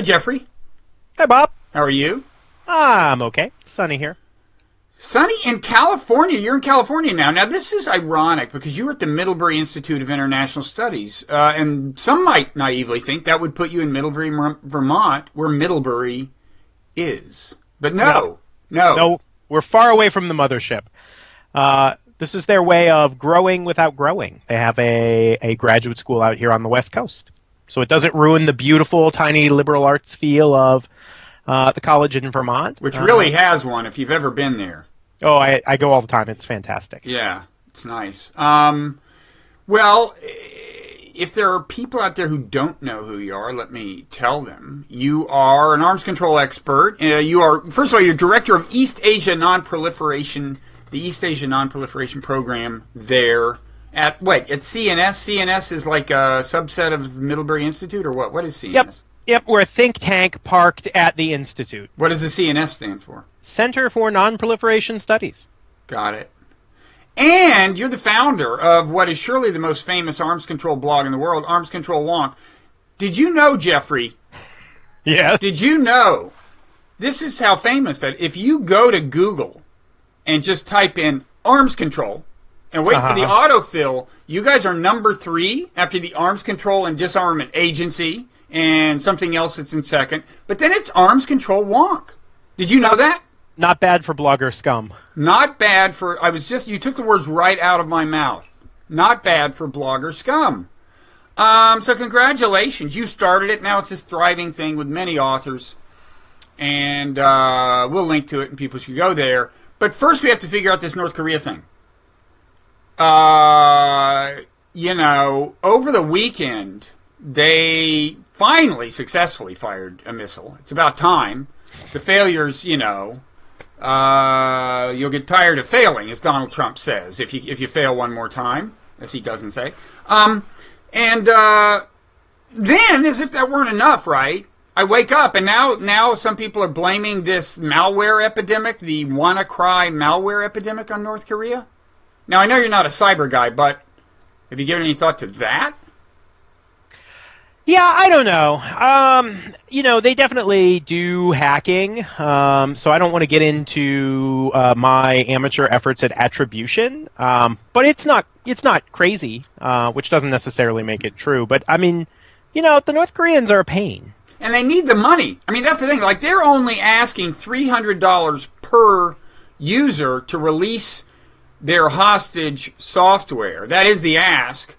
Jeffrey. Hi, Bob. How are you? I'm okay. It's sunny here. Sunny in California. You're in California now. Now, this is ironic because you were at the Middlebury Institute of International Studies, and some might naively think that would put you in Middlebury, Vermont, where Middlebury is. But no. No, we're far away from the mothership. This is their way of growing without growing. They have a graduate school out here on the West Coast. So it doesn't ruin the beautiful, tiny liberal arts feel of the college in Vermont. Which really has one if you've ever been there. Oh, I go all the time. It's fantastic. Yeah, it's nice. Well, if there are people out there who don't know who you are, let me tell them. You are an arms control expert. You are, first of all, you're director of East Asia Nonproliferation, the East Asia Nonproliferation program there at CNS? CNS is like a subset of Middlebury Institute, or what? What is CNS? Yep, we're a think tank parked at the Institute. What does the CNS stand for? Center for Nonproliferation Studies. Got it. And you're the founder of what is surely the most famous arms control blog in the world, Arms Control Wonk. Did you know, Jeffrey? Yes. Did you know? This is how famous that if you go to Google and just type in arms control and wait for the autofill, you guys are number 3 after the Arms Control and Disarmament Agency and something else that's in second. But then it's Arms Control Wonk. Did you know that? Not bad for blogger scum. Not bad for, you took the words right out of my mouth. Not bad for blogger scum. So congratulations. You started it. Now it's this thriving thing with many authors. And we'll link to it and people should go there. But first we have to figure out this North Korea thing. Over the weekend, they finally successfully fired a missile. It's about time. The failures, you'll get tired of failing, as Donald Trump says, if you fail one more time, as he doesn't say. Then, as if that weren't enough, right? I wake up, and now some people are blaming this malware epidemic, the WannaCry malware epidemic, on North Korea. Now, I know you're not a cyber guy, but have you given any thought to that? Yeah, I don't know. They definitely do hacking, so I don't want to get into my amateur efforts at attribution. But it's not crazy, which doesn't necessarily make it true. But I mean, the North Koreans are a pain. And they need the money. I mean, that's the thing. Like, they're only asking $300 per user to release their hostage software. That is the ask.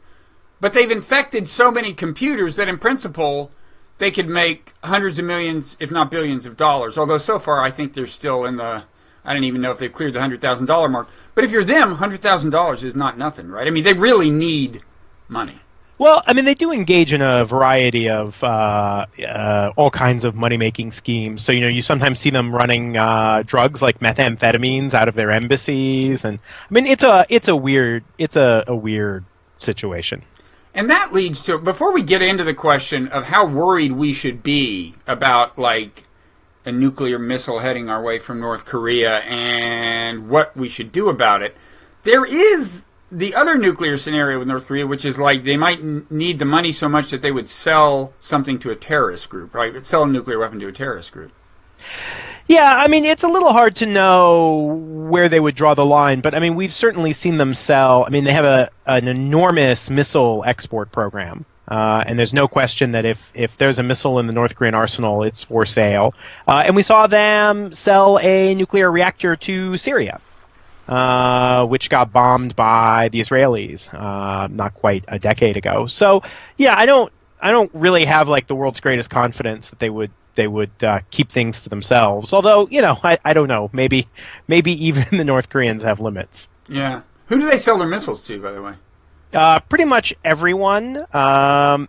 But they've infected so many computers that, in principle, they could make hundreds of millions, if not billions of dollars. Although, so far, I think they're still in the, I don't even know if they've cleared the $100,000 mark. But if you're them, $100,000 is not nothing, right? I mean, they really need money. Well, I mean, they do engage in a variety of all kinds of money-making schemes. So, you sometimes see them running drugs like methamphetamines out of their embassies, and I mean, it's a weird situation. And that leads to, before we get into the question of how worried we should be about, like, a nuclear missile heading our way from North Korea and what we should do about it, there is the other nuclear scenario with North Korea, which is like they might need the money so much that they would sell something to a terrorist group, right? Sell a nuclear weapon to a terrorist group. Yeah, I mean, it's a little hard to know where they would draw the line, but I mean, we've certainly seen them sell. I mean, they have an enormous missile export program, and there's no question that if there's a missile in the North Korean arsenal, it's for sale. And we saw them sell a nuclear reactor to Syria, which got bombed by the Israelis not quite a decade ago. So, yeah, I don't really have like the world's greatest confidence that they would keep things to themselves. Although, I don't know. Maybe even the North Koreans have limits. Yeah. Who do they sell their missiles to, by the way? Pretty much everyone.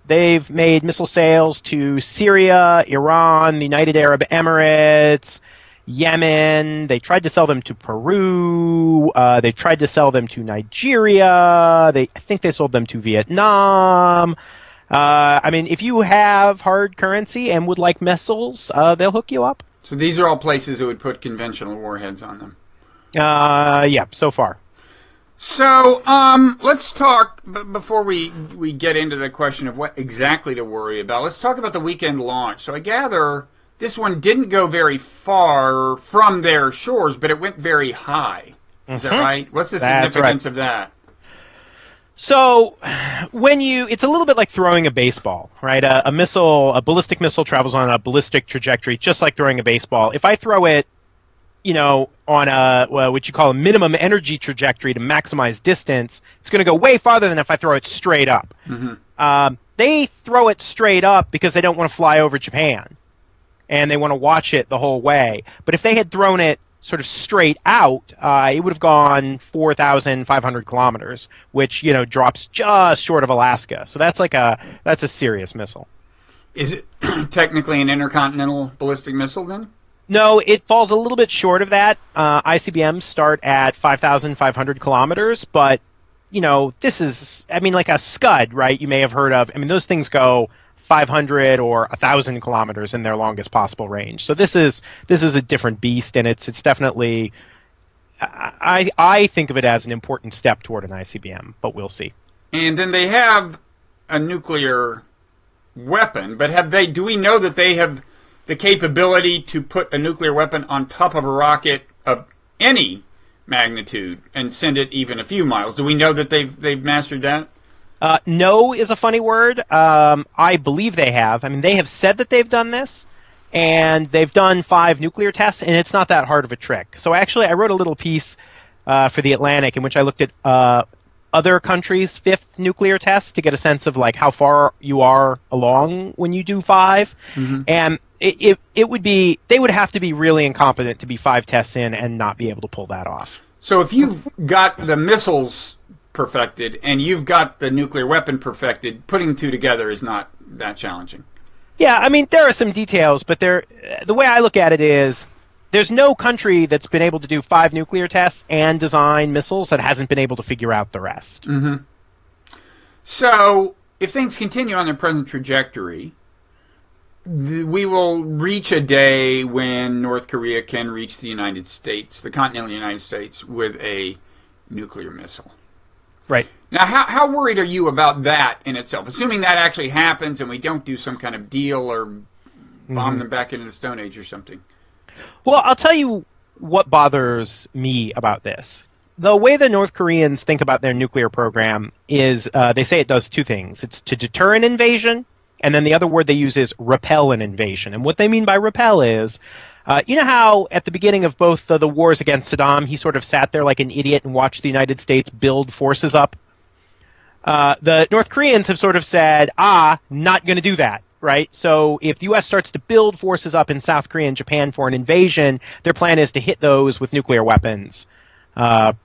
They've made missile sales to Syria, Iran, the United Arab Emirates, Yemen. They tried to sell them to Peru. They tried to sell them to Nigeria. I think they sold them to Vietnam. I mean, if you have hard currency and would like missiles, they'll hook you up. So these are all places that would put conventional warheads on them. Yeah, so far. So, let's talk before we get into the question of what exactly to worry about. Let's talk about the weekend launch. So, I gather this one didn't go very far from their shores, but it went very high. Is that right? What's the significance of that? So, it's a little bit like throwing a baseball, right? A ballistic missile travels on a ballistic trajectory, just like throwing a baseball. If I throw it, on what you call a minimum energy trajectory to maximize distance, it's going to go way farther than if I throw it straight up. Mm-hmm. They throw it straight up because they don't want to fly over Japan, and they want to watch it the whole way. But if they had thrown it sort of straight out, it would have gone 4,500 kilometers, which drops just short of Alaska. So that's a serious missile. Is it technically an intercontinental ballistic missile then? No, it falls a little bit short of that. ICBMs start at 5,500 kilometers, but this is, like a Scud, right? You may have heard of. Those things go 500 or 1,000 kilometers in their longest possible range. So this is a different beast, and it's definitely. I think of it as an important step toward an ICBM, but we'll see. And then they have a nuclear weapon, but do we know that they have the capability to put a nuclear weapon on top of a rocket of any magnitude and send it even a few miles? Do we know that they've mastered that? No is a funny word. I believe they have. They have said that they've done this, and they've done 5 nuclear tests, and it's not that hard of a trick. So actually, I wrote a little piece for The Atlantic in which I looked at other countries' 5th nuclear tests to get a sense of how far you are along when you do 5. Mm-hmm. And they would have to be really incompetent to be 5 tests in and not be able to pull that off. So if you've got the missiles perfected and you've got the nuclear weapon perfected, putting the two together is not that challenging. Yeah, there are some details, but the way I look at it is there's no country that's been able to do 5 nuclear tests and design missiles that hasn't been able to figure out the rest. Mm-hmm. So if things continue on their present trajectory, we will reach a day when North Korea can reach the United States, the continental United States, with a nuclear missile. Right. Now, how worried are you about that in itself? Assuming that actually happens and we don't do some kind of deal or bomb them back into the Stone Age or something. Well, I'll tell you what bothers me about this. The way the North Koreans think about their nuclear program is they say it does 2 things. It's to deter an invasion, and then the other word they use is repel an invasion. And what they mean by repel is, you know how at the beginning of both the wars against Saddam, he sort of sat there like an idiot and watched the United States build forces up? The North Koreans have sort of said, not going to do that, right? So if the U.S. starts to build forces up in South Korea and Japan for an invasion, their plan is to hit those with nuclear weapons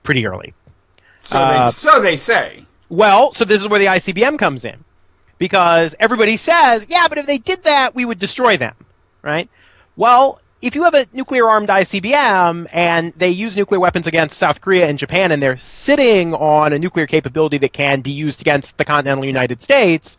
pretty early. So they say. Well, so this is where the ICBM comes in. Because everybody says, yeah, but if they did that, we would destroy them, right? Well, if you have a nuclear-armed ICBM and they use nuclear weapons against South Korea and Japan and they're sitting on a nuclear capability that can be used against the continental United States,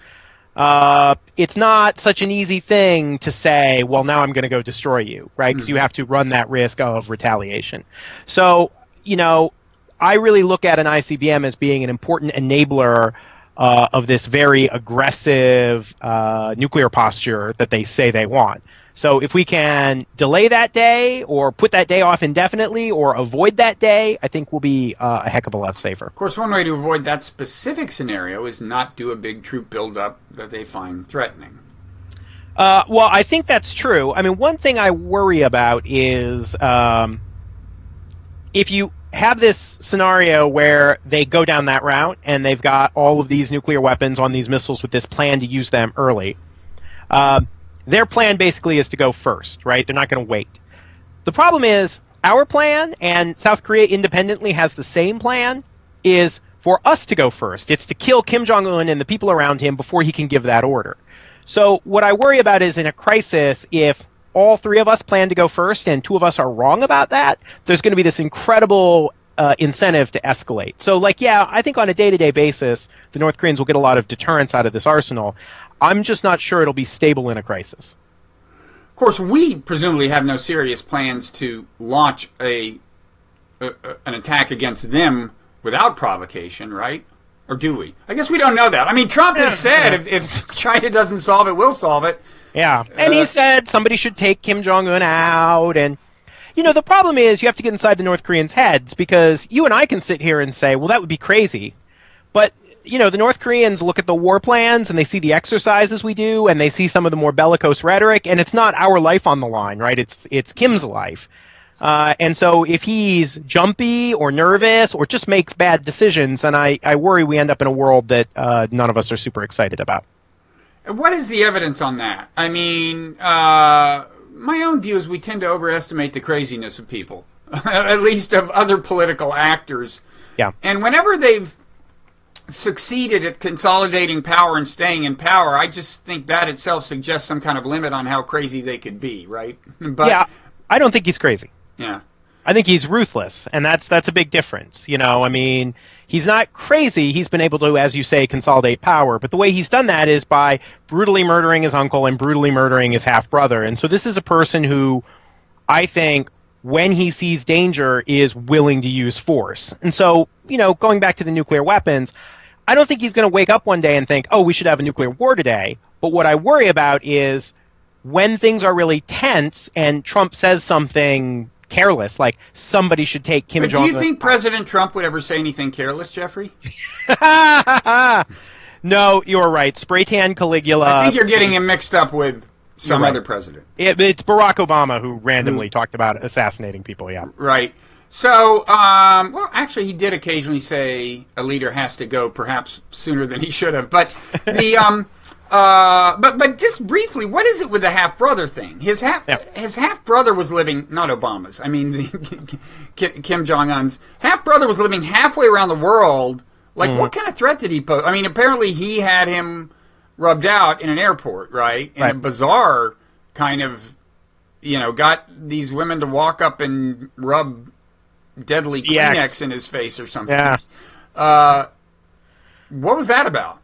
it's not such an easy thing to say, well, now I'm going to go destroy you, right? Because you have to run that risk of retaliation. So, I really look at an ICBM as being an important enabler of this very aggressive nuclear posture that they say they want. So if we can delay that day or put that day off indefinitely or avoid that day, I think we'll be a heck of a lot safer. Of course, one way to avoid that specific scenario is not do a big troop buildup that they find threatening. Well, I think that's true. One thing I worry about is if you have this scenario where they go down that route and they've got all of these nuclear weapons on these missiles with this plan to use them early. Their plan basically is to go first, right? They're not going to wait. The problem is our plan, and South Korea independently has the same plan, is for us to go first. It's to kill Kim Jong-un and the people around him before he can give that order. So what I worry about is in a crisis, if all 3 of us plan to go first and 2 of us are wrong about that, there's going to be this incredible incentive to escalate. So, I think on a day-to-day basis, the North Koreans will get a lot of deterrence out of this arsenal. I'm just not sure it'll be stable in a crisis. Of course, we presumably have no serious plans to launch an attack against them without provocation, right? Or do we? I guess we don't know that. I mean, Trump has said if China doesn't solve it, we'll solve it. Yeah, and he said somebody should take Kim Jong-un out, and the problem is you have to get inside the North Koreans' heads, because you and I can sit here and say, well, that would be crazy. But, the North Koreans look at the war plans and they see the exercises we do and they see some of the more bellicose rhetoric, and it's not our life on the line, right? It's Kim's life. And so if he's jumpy or nervous or just makes bad decisions, then I worry we end up in a world that none of us are super excited about. What is the evidence on that? I mean, my own view is we tend to overestimate the craziness of people, at least of other political actors. Yeah. And whenever they've succeeded at consolidating power and staying in power, I just think that itself suggests some kind of limit on how crazy they could be, right? But, yeah, I don't think he's crazy. Yeah. I think he's ruthless, and that's a big difference. I mean, he's not crazy. He's been able to, as you say, consolidate power. But the way he's done that is by brutally murdering his uncle and brutally murdering his half-brother. And so this is a person who, I think, when he sees danger, is willing to use force. And so, going back to the nuclear weapons, I don't think he's going to wake up one day and think, oh, we should have a nuclear war today. But what I worry about is when things are really tense and Trump says something careless, like somebody should take Kim Jong-un. Do you think President Trump would ever say anything careless, Jeffrey? No, you're right. Spray tan Caligula. I think you're getting him mixed up with some other president. It's Barack Obama who randomly talked about assassinating people, yeah. Right. So, well, actually, he did occasionally say a leader has to go, perhaps sooner than he should have. But the but just briefly, what is it with the half brother thing? His half brother was living, not Obama's. I mean, Kim Jong Un's half brother was living halfway around the world. Like, what kind of threat did he pose? I mean, apparently he had him rubbed out in an airport, right? And a bazaar kind of, got these women to walk up and rub deadly Kleenex in his face or something. Yeah. What was that about?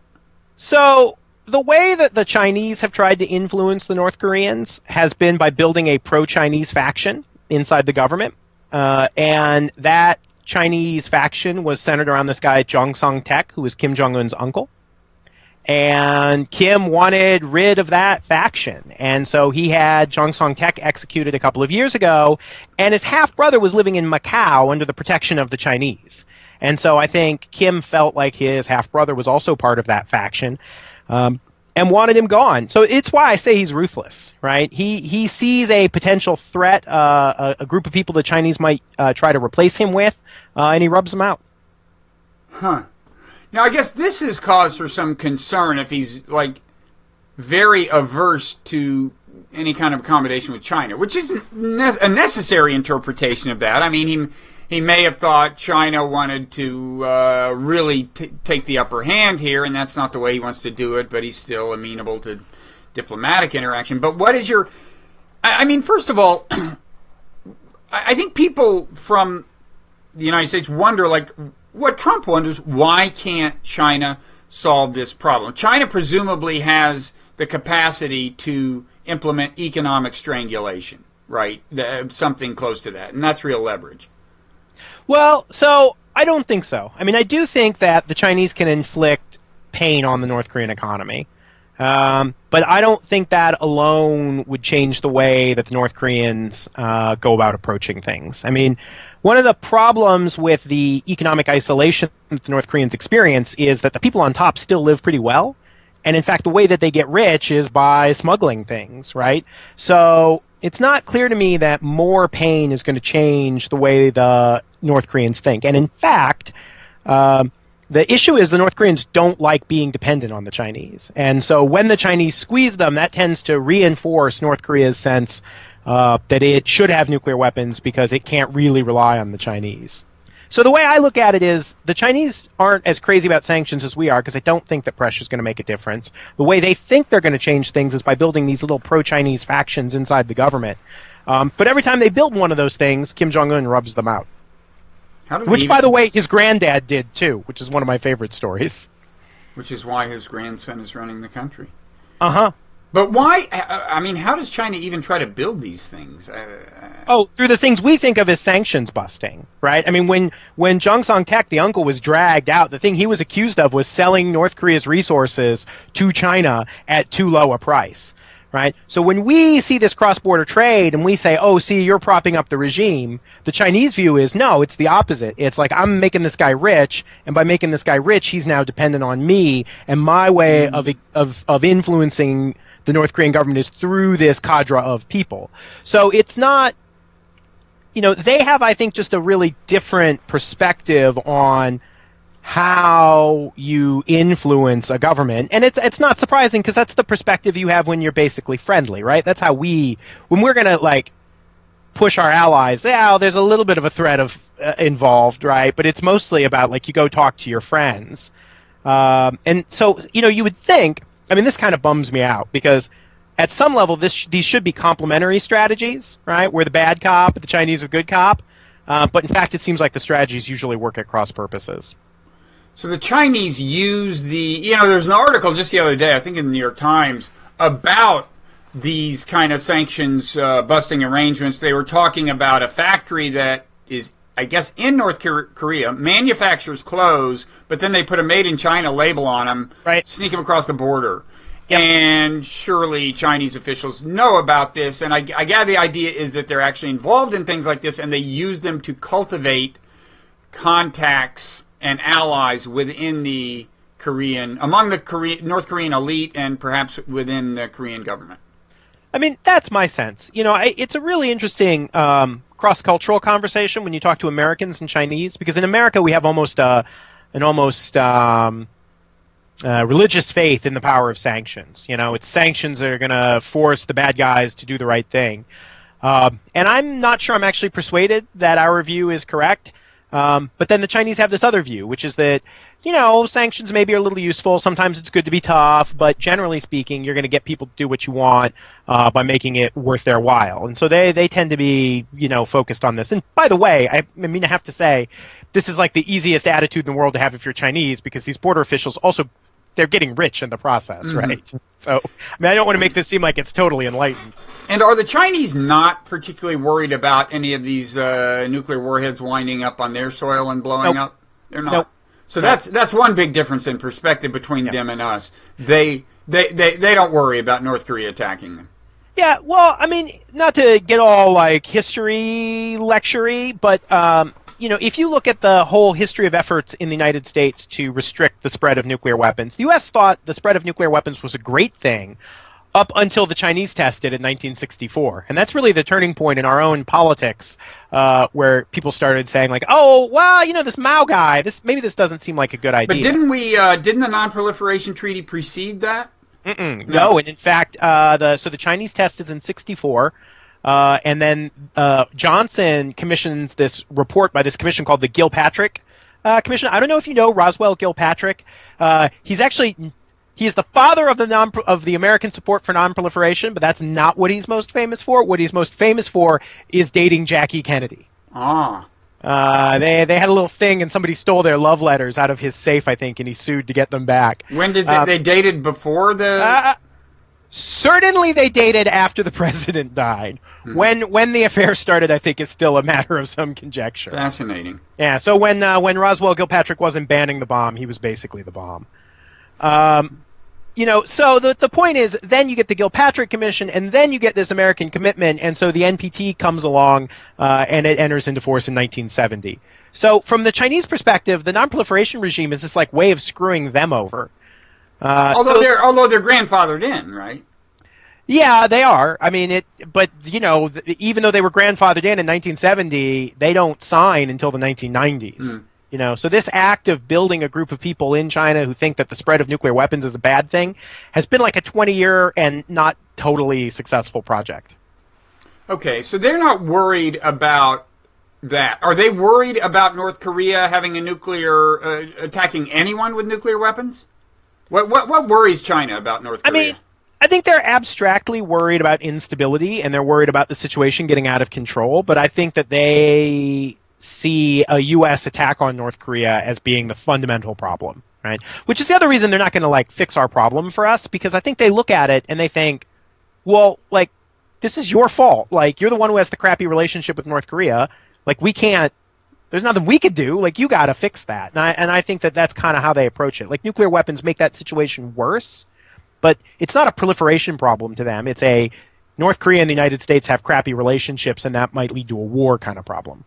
So the way that the Chinese have tried to influence the North Koreans has been by building a pro-Chinese faction inside the government. And that Chinese faction was centered around this guy, Jong Song-taek, who was Kim Jong-un's uncle. And Kim wanted rid of that faction. And so he had Jong Song-taek executed a couple of years ago, and his half-brother was living in Macau under the protection of the Chinese. And so I think Kim felt like his half-brother was also part of that faction, and wanted him gone. So it's why I say he's ruthless, right? He sees a potential threat, a group of people the Chinese might try to replace him with, and he rubs them out. Huh. Now, I guess this is cause for some concern if he's, like, very averse to any kind of accommodation with China, which isn't a necessary interpretation of that. I mean, he may have thought China wanted to really take the upper hand here, and that's not the way he wants to do it, but he's still amenable to diplomatic interaction. But what is your... I mean, first of all, I think people from the United States wonder, like, what Trump wonders, why can't China solve this problem? China presumably has the capacity to implement economic strangulation, right? Something close to that, and that's real leverage. Well, so I don't think so. I mean, I do think that the Chinese can inflict pain on the North Korean economy. But I don't think that alone would change the way that the North Koreans go about approaching things. I mean, one of the problems with the economic isolation that the North Koreans experience is that the people on top still live pretty well. And in fact, the way that they get rich is by smuggling things, right? So it's not clear to me that more pain is going to change the way the North Koreans think. And in fact, the issue is the North Koreans don't like being dependent on the Chinese. And so when the Chinese squeeze them, that tends to reinforce North Korea's sense that it should have nuclear weapons because it can't really rely on the Chinese. So the way I look at it is the Chinese aren't as crazy about sanctions as we are because I don't think that pressure is going to make a difference. The way they think they're going to change things is by building these little pro-Chinese factions inside the government. But every time they build one of those things, Kim Jong-un rubs them out. Which, by the way, his granddad did too, which is one of my favorite stories. Which is why his grandson is running the country. Uh-huh. But why, I mean, how does China even try to build these things? Oh, through the things we think of as sanctions busting, right? I mean, when Jung Song-taek, the uncle, was dragged out, the thing he was accused of was selling North Korea's resources to China at too low a price, right? So when we see this cross-border trade and we say, oh, see, you're propping up the regime, the Chinese view is, no, it's the opposite. It's like, I'm making this guy rich, and by making this guy rich, he's now dependent on me, and my way of influencing the North Korean government is through this cadre of people. So it's not, they have, I think, just a really different perspective on how you influence a government. And it's not surprising because that's the perspective you have when you're basically friendly, right? That's how when we're going to, push our allies, there's a little bit of a threat involved, right? But it's mostly about, you go talk to your friends. And so, you would think, this kind of bums me out because at some level, these should be complementary strategies, right? We're the bad cop, the Chinese are good cop. But in fact, it seems like the strategies usually work at cross purposes. So the Chinese use there's an article just the other day, I think in the New York Times, about these kind of sanctions busting arrangements. They were talking about a factory that is, I guess, in North Korea, manufactures clothes, but then they put a made in China label on them, right, sneak them across the border. Yep. And surely Chinese officials know about this, and I gather the idea is that they're actually involved in things like this, and they use them to cultivate contacts and allies within the among the North Korean elite, and perhaps within the Korean government. That's my sense. It's a really interesting cross-cultural conversation when you talk to Americans and Chinese, because in America we have almost religious faith in the power of sanctions. It's sanctions that are going to force the bad guys to do the right thing. And I'm not sure I'm actually persuaded that our view is correct. But then the Chinese have this other view, which is that, sanctions maybe are a little useful. Sometimes it's good to be tough, but generally speaking, you're going to get people to do what you want by making it worth their while. And so they tend to be, focused on this. And by the way, I have to say, this is like the easiest attitude in the world to have if you're Chinese, because these border officials also, they're getting rich in the process, right? So, I don't want to make this seem like it's totally enlightened. And are the Chinese not particularly worried about any of these nuclear warheads winding up on their soil and blowing up? They're not. Nope. So that's one big difference in perspective between them and us. They don't worry about North Korea attacking them. Yeah, well, not to get all history lecture-y, but if you look at the whole history of efforts in the United States to restrict the spread of nuclear weapons, the U.S. thought the spread of nuclear weapons was a great thing up until the Chinese tested in 1964. And that's really the turning point in our own politics, where people started saying this Mao guy, maybe this doesn't seem like a good idea. But didn't the Nonproliferation Treaty precede that? No, and in fact, the Chinese test is in 64. And then Johnson commissions this report by this commission called the Gilpatrick Commission. I don't know if you know Roswell Gilpatrick. He is the father of the American support for nonproliferation, but that's not what he's most famous for. What he's most famous for is dating Jackie Kennedy. They had a little thing, and somebody stole their love letters out of his safe, I think, and he sued to get them back. When did they dated before the? Certainly, they dated after the president died. When the affair started, I think, is still a matter of some conjecture. Fascinating. Yeah. So when Roswell Gilpatrick wasn't banning the bomb, he was basically the bomb. So the point is, then you get the Gilpatrick Commission, and then you get this American commitment, and so the NPT comes along, and it enters into force in 1970. So from the Chinese perspective, the nonproliferation regime is this way of screwing them over. Although they're grandfathered in, right? Yeah, they are. But even though they were grandfathered in 1970, they don't sign until the 1990s. So this act of building a group of people in China who think that the spread of nuclear weapons is a bad thing has been a 20-year and not totally successful project. Okay, so they're not worried about that. Are they worried about North Korea having attacking anyone with nuclear weapons? What worries China about North Korea? I think they're abstractly worried about instability, and they're worried about the situation getting out of control, but I think that they see a U.S. attack on North Korea as being the fundamental problem, right? Which is the other reason they're not going to fix our problem for us, because I think they look at it and they think, well, this is your fault. Like, you're the one who has the crappy relationship with North Korea. Like, we can't, there's nothing we could do. Like, you got to fix that. And I think that that's kind of how they approach it. Like, nuclear weapons make that situation worse, but it's not a proliferation problem to them. It's a North Korea and the United States have crappy relationships, and that might lead to a war kind of problem.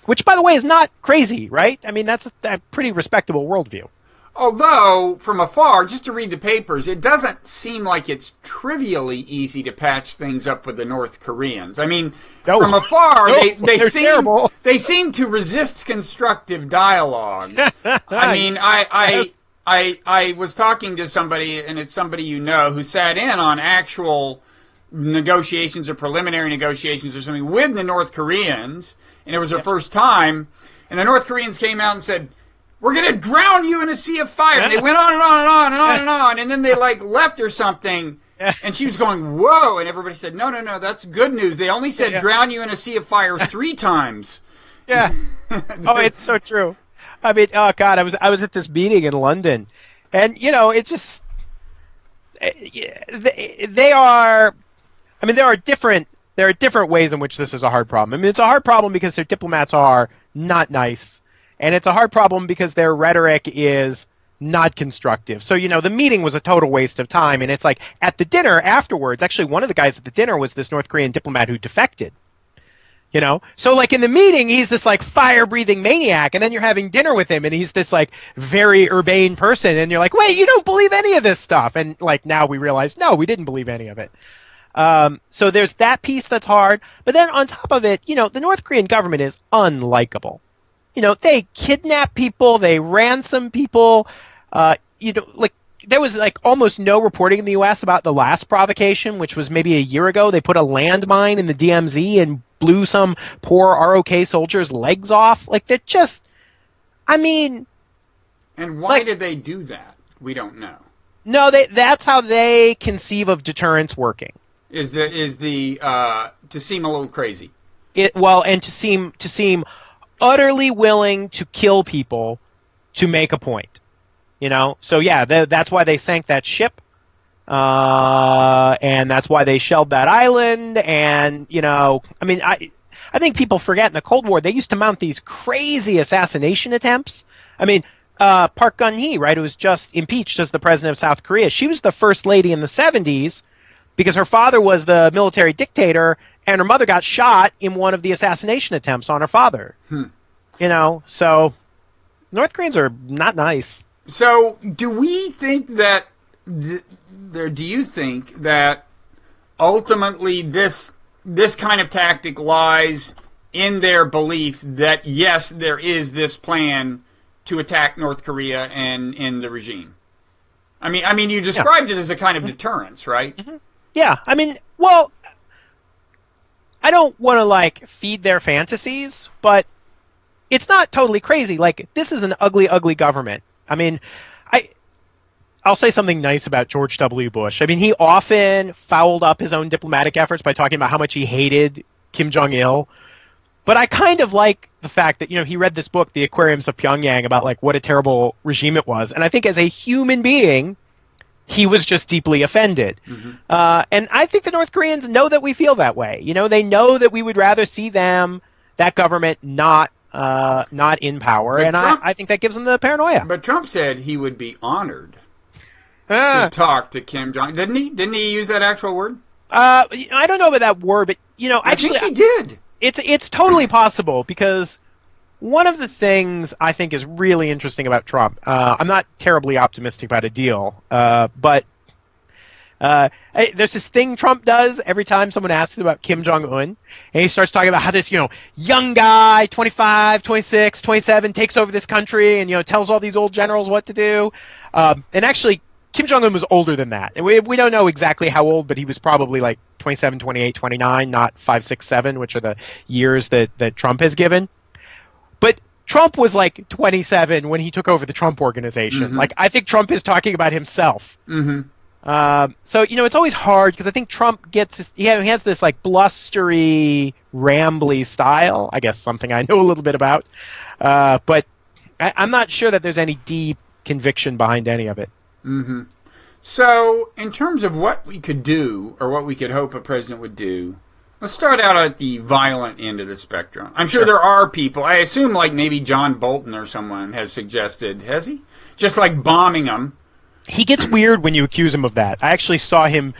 Which, by the way, is not crazy, right? I mean, that's a pretty respectable worldview. Although, from afar, just to read the papers, it doesn't seem like it's trivially easy to patch things up with the North Koreans. I mean, from afar, they seem to resist constructive dialogue. I mean, I was talking to somebody, and it's somebody you know, who sat in on actual negotiations or preliminary negotiations or something with the North Koreans, and it was their first time, and the North Koreans came out and said, "We're going to drown you in a sea of fire." And they went on and on and on and on and on. And then they, like, left her something. And she was going, "Whoa." And everybody said, no, that's good news. They only said drown you in a sea of fire 3 times. Yeah. Oh, it's so true. I mean, oh, God, I was at this meeting in London. And, you know, it just... They are... I mean, there are different ways in which this is a hard problem. I mean, it's a hard problem because their diplomats are not nice. And it's a hard problem because their rhetoric is not constructive. So, you know, the meeting was a total waste of time. And it's like, at the dinner afterwards, actually one of the guys at the dinner was this North Korean diplomat who defected. You know? So, like, in the meeting, he's this, like, fire-breathing maniac. And then you're having dinner with him, and he's this, like, very urbane person. And you're like, wait, you don't believe any of this stuff. And, like, now we realize, no, we didn't believe any of it. So there's that piece that's hard. But then on top of it, you know, the North Korean government is unlikable. You know, they kidnap people, they ransom people. You know, like, there was, like, almost no reporting in the U.S. about the last provocation, which was maybe a year ago. They put a landmine in the DMZ and blew some poor ROK soldier's legs off. Like, they're just, I mean... And why did they do that? We don't know. No, that's how they conceive of deterrence working. Is the to seem a little crazy. And to seem utterly willing to kill people to make a point. You know? So yeah, that's why they sank that ship. And that's why they shelled that island. And, you know, I mean, I think people forget in the Cold War, they used to mount these crazy assassination attempts. I mean, Park Geun-hye, right, who was just impeached as the president of South Korea, she was the first lady in the 70s because her father was the military dictator and her mother got shot in one of the assassination attempts on her father. You know, so North Koreans are not nice. So do we think that, do you think that ultimately this kind of tactic lies in their belief that, yes, there is this plan to attack North Korea and in the regime? I mean, you described it as a kind of deterrence, right? Mm-hmm. Yeah, I mean, well, I don't want to, like, feed their fantasies, but it's not totally crazy. Like, this is an ugly, ugly government. I mean, I'll say something nice about George W. Bush. I mean, he often fouled up his own diplomatic efforts by talking about how much he hated Kim Jong-il. But I kind of like the fact that, you know, he read this book, The Aquariums of Pyongyang, about, like, what a terrible regime it was. And I think as a human being, he was just deeply offended. Mm-hmm. And I think the North Koreans know that we feel that way. You know, they know that we would rather see them, that government, not in power. But and Trump, I think that gives them the paranoia. But Trump said he would be honored to talk to Kim Jong. Didn't he? Didn't he use that actual word? I don't know about that word, but, you know, actually, I think he did. It's totally possible, because one of the things I think is really interesting about Trump, I'm not terribly optimistic about a deal, but there's this thing Trump does every time someone asks about Kim Jong-un, and he starts talking about how this, you know, young guy, 25, 26, 27, takes over this country and, you know, tells all these old generals what to do. And actually, Kim Jong-un was older than that. And we don't know exactly how old, but he was probably like 27, 28, 29, not 5, 6, 7, which are the years that Trump has given. But Trump was like 27 when he took over the Trump Organization. Mm-hmm. Like, I think Trump is talking about himself. Mm-hmm. So, you know, it's always hard because I think Trump he has this like blustery, rambly style. I guess something I know a little bit about. But I'm not sure that there's any deep conviction behind any of it. Mm-hmm. So, in terms of what we could do, or what we could hope a president would do, let's start out at the violent end of the spectrum. I'm sure there are people, I assume like maybe John Bolton or someone has suggested, has he? Just like bombing them. He gets weird when you accuse him of that. I actually saw him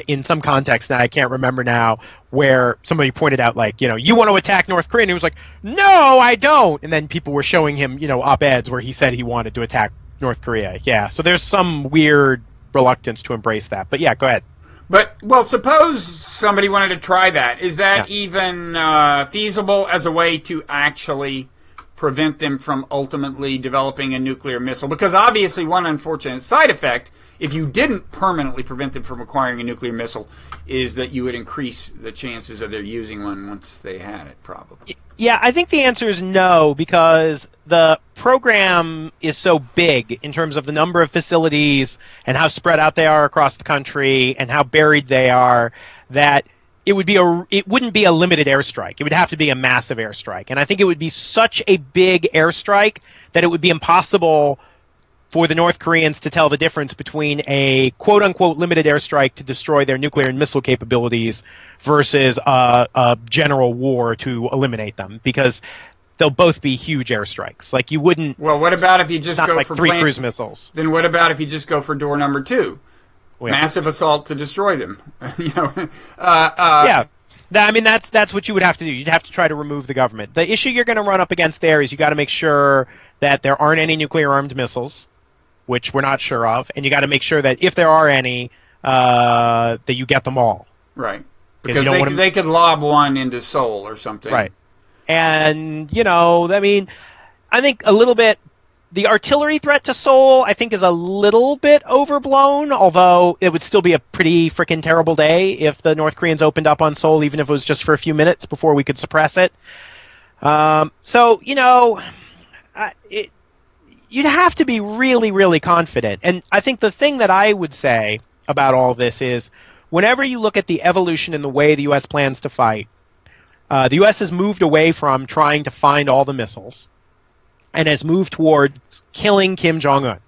in some context, now I can't remember now, where somebody pointed out, like, you want to attack North Korea, and he was like, no, I don't. And then people were showing him, op-eds where he said he wanted to attack North Korea. Yeah, so there's some weird reluctance to embrace that. But yeah, go ahead. But, well, suppose somebody wanted to try that. Is that even feasible as a way to actually prevent them from ultimately developing a nuclear missile? Because obviously one unfortunate side effect, if you didn't permanently prevent them from acquiring a nuclear missile, is that you would increase the chances of their using one once they had it, probably. Yeah, I think the answer is no, because the program is so big in terms of the number of facilities and how spread out they are across the country and how buried they are, that it wouldn't be a limited airstrike. It would have to be a massive airstrike. And I think it would be such a big airstrike that it would be impossible for the North Koreans to tell the difference between a quote-unquote limited airstrike to destroy their nuclear and missile capabilities versus a general war to eliminate them, because they'll both be huge airstrikes. Like, you wouldn't... Well, what about if you just go like for... three cruise missiles. Then what about if you just go for door number 2? Yeah. Massive assault to destroy them. Yeah. I mean, that's what you would have to do. You'd have to try to remove the government. The issue you're going to run up against there is you got to make sure that there aren't any nuclear-armed missiles, which we're not sure of, and you got to make sure that if there are any, that you get them all. Right. Because they could lob one into Seoul or something. Right. And, I mean, I think a little bit, the artillery threat to Seoul, I think, is a little bit overblown, although it would still be a pretty freaking terrible day if the North Koreans opened up on Seoul, even if it was just for a few minutes before we could suppress it. You'd have to be really, really confident. And I think the thing that I would say about all this is, whenever you look at the evolution in the way the U.S. plans to fight, the U.S. has moved away from trying to find all the missiles and has moved towards killing Kim Jong-un.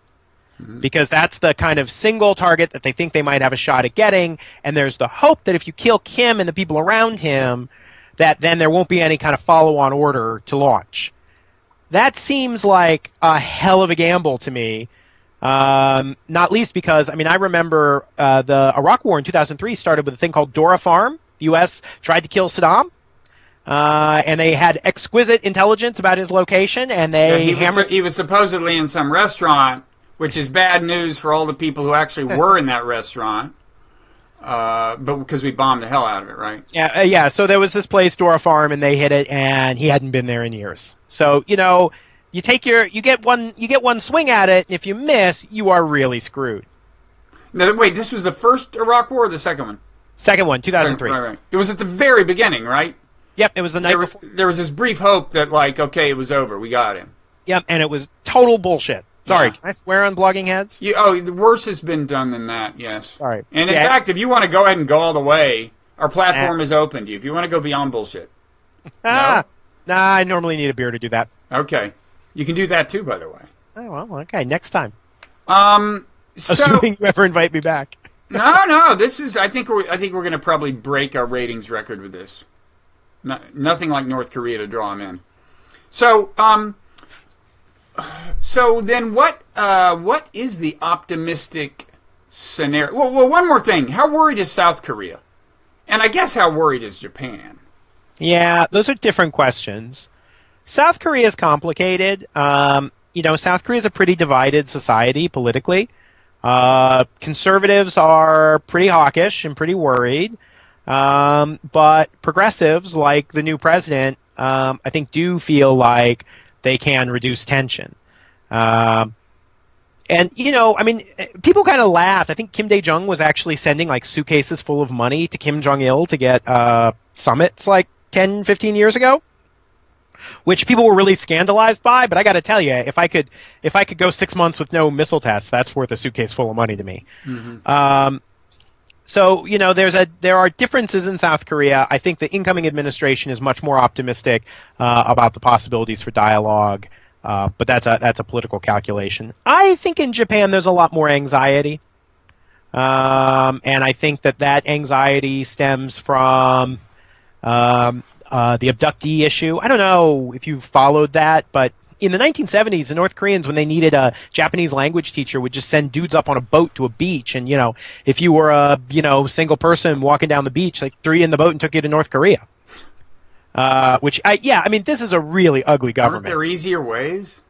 Mm-hmm. Because that's the kind of single target that they think they might have a shot at getting, and there's the hope that if you kill Kim and the people around him, that then there won't be any kind of follow-on order to launch. That seems like a hell of a gamble to me, not least because, I mean, I remember the Iraq War in 2003 started with a thing called Dora Farm. The U.S. tried to kill Saddam, and they had exquisite intelligence about his location, and he was supposedly in some restaurant, which is bad news for all the people who actually were in that restaurant. But because we bombed the hell out of it, right? Yeah. So there was this place, Dora Farm, and they hit it, and he hadn't been there in years. So you get one swing at it, and if you miss, you are really screwed. Now, wait, this was the first Iraq War or the second one? Second one, 2003. Right. It was at the very beginning, right? Yep, it was the night before. There was this brief hope that, like, okay, it was over, we got him. Yep, and it was total bullshit. Sorry, Can I swear on Blogging Heads? The worse has been done than that, yes. Sorry. And in fact, if you want to go ahead and go all the way, our platform is open to you. If you want to go beyond bullshit. No? Nah, I normally need a beer to do that. Okay. You can do that too, by the way. Oh, well, okay, next time. So, assuming you ever invite me back. No, this is, I think we're going to probably break our ratings record with this. Nothing like North Korea to draw them in. So then what is the optimistic scenario? Well, one more thing. How worried is South Korea? And I guess how worried is Japan? Yeah, those are different questions. South Korea is complicated. South Korea is a pretty divided society politically. Conservatives are pretty hawkish and pretty worried. But progressives, like the new president, I think do feel like they can reduce tension. People kind of laugh. I think Kim Dae-jung was actually sending like suitcases full of money to Kim Jong-il to get summits like 10, 15 years ago, which people were really scandalized by. But I got to tell you, if I could go 6 months with no missile tests, that's worth a suitcase full of money to me. Mm-hmm. So, there are differences in South Korea. I think the incoming administration is much more optimistic about the possibilities for dialogue. But that's a political calculation. I think in Japan there's a lot more anxiety. And I think that anxiety stems from the abductee issue. I don't know if you followed that, but in the 1970s, the North Koreans, when they needed a Japanese language teacher, would just send dudes up on a boat to a beach. And, if you were a, single person walking down the beach, like threw you in the boat and took you to North Korea. This is a really ugly government. Aren't there easier ways?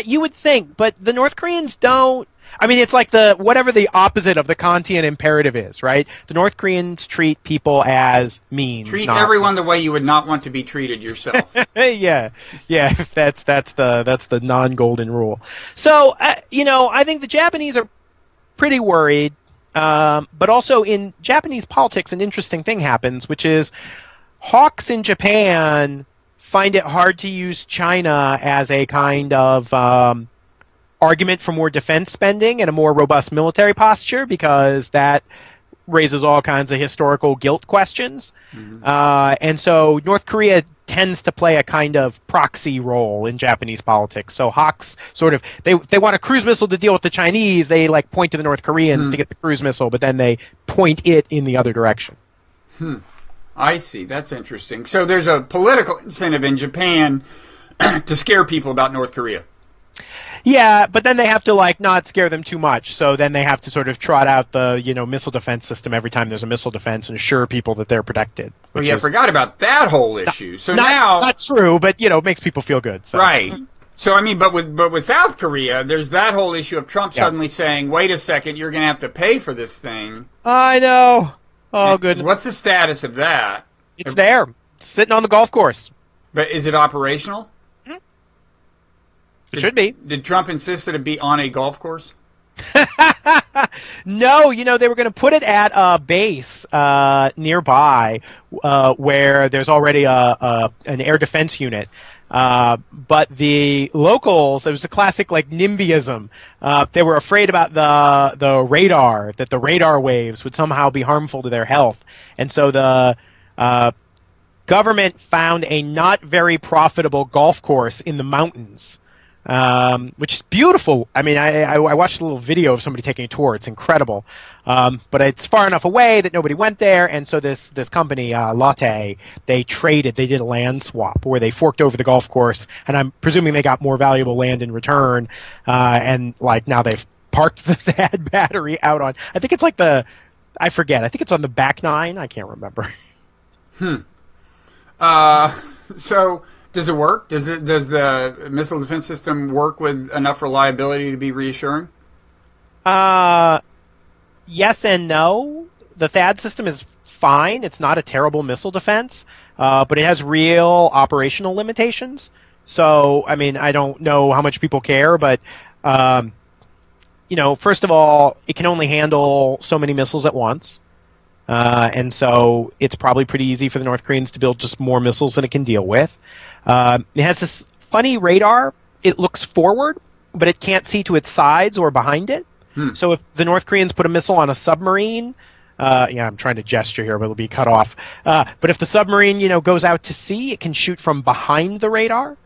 You would think, but the North Koreans don't. I mean, it's like whatever the opposite of the Kantian imperative is, right? The North Koreans treat people as means. Treat everyone the way you would not want to be treated yourself. yeah. That's the non-golden rule. So, I think the Japanese are pretty worried. But also in Japanese politics, an interesting thing happens, which is hawks in Japan find it hard to use China as a kind of argument for more defense spending and a more robust military posture, because that raises all kinds of historical guilt questions. Mm-hmm. And so North Korea tends to play a kind of proxy role in Japanese politics. So hawks sort of, they want a cruise missile to deal with the Chinese, they point to the North Koreans to get the cruise missile, but then they point it in the other direction. I see. That's interesting. So there's a political incentive in Japan to scare people about North Korea. Yeah, but then they have to not scare them too much. So then they have to sort of trot out the missile defense system every time there's a missile defense and assure people that they're protected. Well, I forgot about that whole issue. So now not true, but it makes people feel good. So. Right. So I mean, but with South Korea, there's that whole issue of Trump suddenly saying, "Wait a second, you're going to have to pay for this thing." I know. Oh, goodness. What's the status of that? It's there, sitting on the golf course. But is it operational? It should be. Did Trump insist that it be on a golf course? No, they were going to put it at a base nearby where there's already an air defense unit. But the locals, it was a classic NIMBYism. They were afraid about the radar, that the radar waves would somehow be harmful to their health. And so the government found a not very profitable golf course in the mountains. Which is beautiful. I mean, I watched a little video of somebody taking a tour. It's incredible. But it's far enough away that nobody went there. And so this company, Lotte, they did a land swap where they forked over the golf course. And I'm presuming they got more valuable land in return. And now they've parked the THAAD battery out on, I think it's I forget. I think it's on the back nine. I can't remember. So does it work? Does the missile defense system work with enough reliability to be reassuring? Yes and no. The THAAD system is fine. It's not a terrible missile defense, but it has real operational limitations. So, I mean, I don't know how much people care, but first of all, it can only handle so many missiles at once. And so it's probably pretty easy for the North Koreans to build just more missiles than it can deal with. It has this funny radar. It looks forward, but it can't see to its sides or behind it. So if the North Koreans put a missile on a submarine, I'm trying to gesture here, but it'll be cut off. But if the submarine, goes out to sea, it can shoot from behind the radar.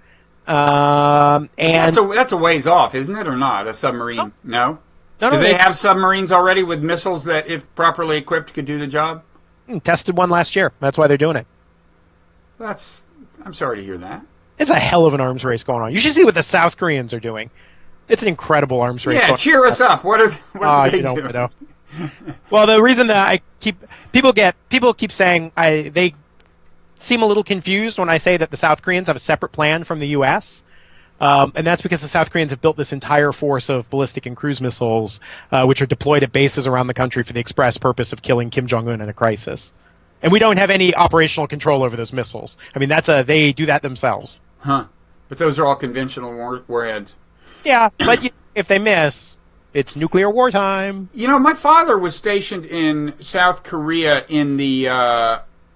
And that's a ways off, isn't it, or not? A submarine? No? Do they have submarines already with missiles that, if properly equipped, could do the job? Tested one last year. That's why they're doing it. I'm sorry to hear that. It's a hell of an arms race going on. You should see what the South Koreans are doing. It's an incredible arms race. Yeah, cheer us up. What are they doing? Well, the reason that people keep saying they seem a little confused when I say that the South Koreans have a separate plan from the U.S. And that's because the South Koreans have built this entire force of ballistic and cruise missiles, which are deployed at bases around the country for the express purpose of killing Kim Jong-un in a crisis. And we don't have any operational control over those missiles. I mean, they do that themselves. Huh. But those are all conventional warheads. Yeah, but if they miss, it's nuclear wartime. My father was stationed in South Korea in the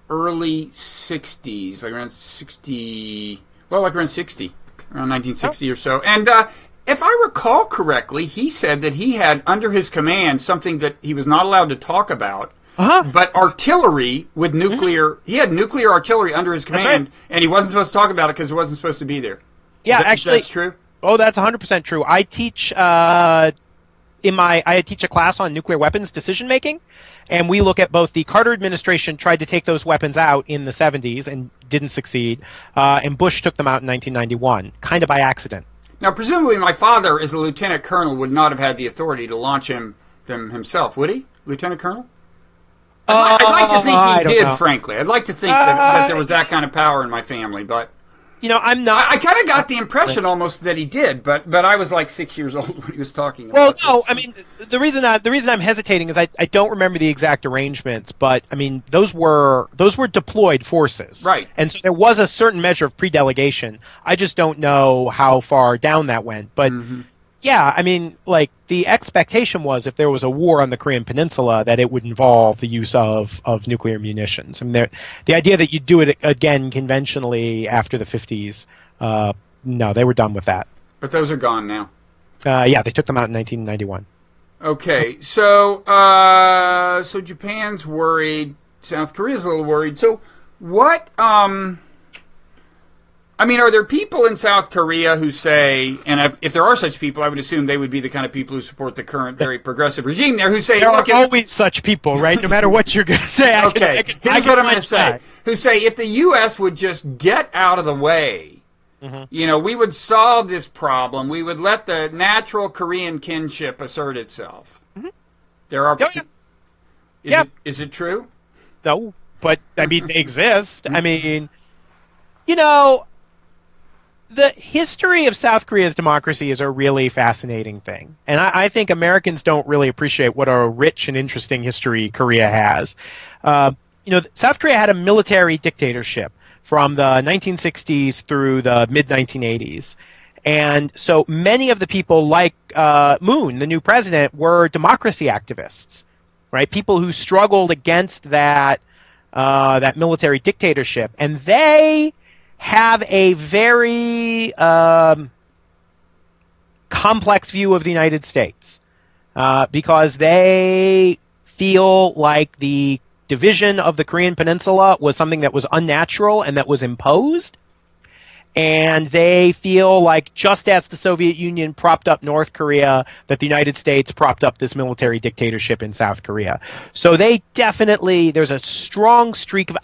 early 60s, around 60, around 1960 or so. And if I recall correctly, he said that he had under his command something that he was not allowed to talk about, but artillery with nuclear. He had nuclear artillery under his command, and he wasn't supposed to talk about it because it wasn't supposed to be there. Yeah, That's true? Oh, that's 100% true. I teach I teach a class on nuclear weapons decision making, and we look at both the Carter administration tried to take those weapons out in the 70s and didn't succeed, and Bush took them out in 1991, kind of by accident. Now, presumably, my father, as a lieutenant colonel, would not have had the authority to launch them himself, would he, Lieutenant Colonel? I'd like to think he did, frankly. I'd like to think that there was that kind of power in my family, but I'm not. I kind of got the impression almost that he did, but I was like 6 years old when he was talking about this. Well, no, I mean the reason I'm hesitating is I don't remember the exact arrangements, but I mean those were deployed forces, right? And so there was a certain measure of pre-delegation. I just don't know how far down that went, but. Mm-hmm. Yeah, I mean, like, the expectation was if there was a war on the Korean Peninsula that it would involve the use of nuclear munitions. I mean, the idea that you'd do it again conventionally after the 50s, no, they were done with that. But those are gone now. Yeah, they took them out in 1991. Okay, so Japan's worried, South Korea's a little worried. So what... I mean, are there people in South Korea who say, and if there are such people, I would assume they would be the kind of people who support the current very progressive regime there, who say... There are always such people, right? No matter what you're going to say. Okay, here's what I'm going to say. Who say, if the U.S. would just get out of the way, we would solve this problem. We would let the natural Korean kinship assert itself. Mm-hmm. There are... Is it true? No, but, I mean, they exist. I mean, the history of South Korea's democracy is a really fascinating thing. And I think Americans don't really appreciate what a rich and interesting history Korea has. South Korea had a military dictatorship from the 1960s through the mid-1980s. And so many of the people like Moon, the new president, were democracy activists, right? People who struggled against that military dictatorship. And they have a very complex view of the United States because they feel like the division of the Korean Peninsula was something that was unnatural and that was imposed. And they feel like just as the Soviet Union propped up North Korea, that the United States propped up this military dictatorship in South Korea. So they definitely, there's a strong streak of...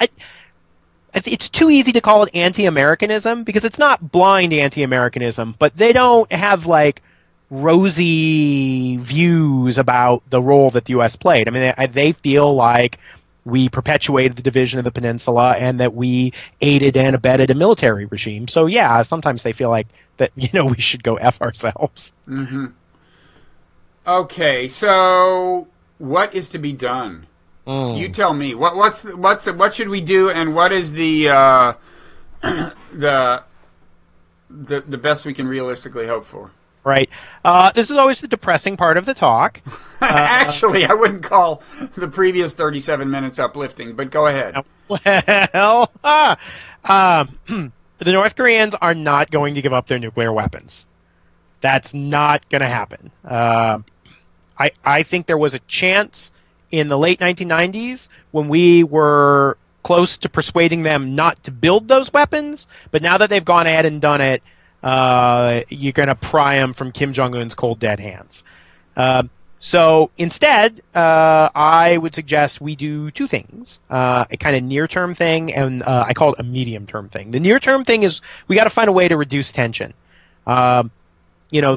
It's too easy to call it anti-Americanism because it's not blind anti-Americanism, but they don't have like rosy views about the role that the U.S. played. I mean, they feel like we perpetuated the division of the peninsula and that we aided and abetted a military regime. So yeah, sometimes they feel like that, we should go F ourselves. Mm-hmm. Okay, so what is to be done? You tell me. What should we do, and what is the best we can realistically hope for? Right. This is always the depressing part of the talk. Actually, I wouldn't call the previous 37 minutes uplifting, but go ahead. Well, the North Koreans are not going to give up their nuclear weapons. That's not going to happen. I think there was a chance in the late 1990s when we were close to persuading them not to build those weapons, but now that they've gone ahead and done it, you're going to pry them from Kim Jong-un's cold, dead hands. So instead, I would suggest we do two things, a kind of near-term thing, and I call it a medium-term thing. The near-term thing is we got to find a way to reduce tension. The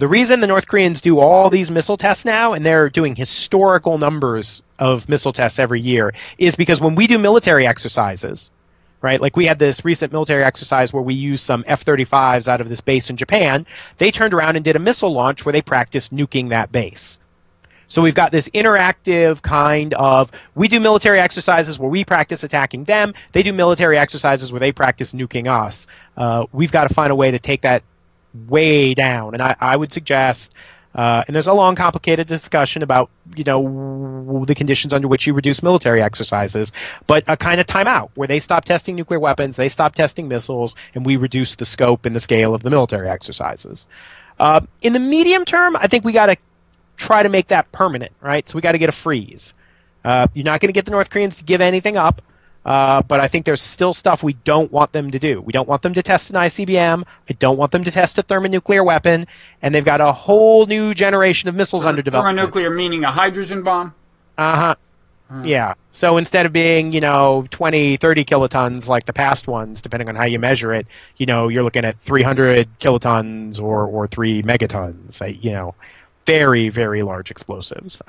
reason the North Koreans do all these missile tests now, and they're doing historical numbers of missile tests every year, is because when we do military exercises, right, like we had this recent military exercise where we used some F-35s out of this base in Japan, they turned around and did a missile launch where they practiced nuking that base. So we've got this interactive kind of, we do military exercises where we practice attacking them, they do military exercises where they practice nuking us. We've got to find a way to take that way down, and I would suggest, and there's a long, complicated discussion about the conditions under which you reduce military exercises, but a kind of timeout where they stop testing nuclear weapons, they stop testing missiles, and we reduce the scope and the scale of the military exercises. In the medium term, I think we got to try to make that permanent, right? So we got to get a freeze. You're not going to get the North Koreans to give anything up. But I think there's still stuff we don't want them to do. We don't want them to test an ICBM. I don't want them to test a thermonuclear weapon. And they've got a whole new generation of missiles under development. Thermonuclear meaning a hydrogen bomb? Uh-huh. Yeah. So instead of being, 20, 30 kilotons like the past ones, depending on how you measure it, you're looking at 300 kilotons or 3 megatons, very, very large explosives.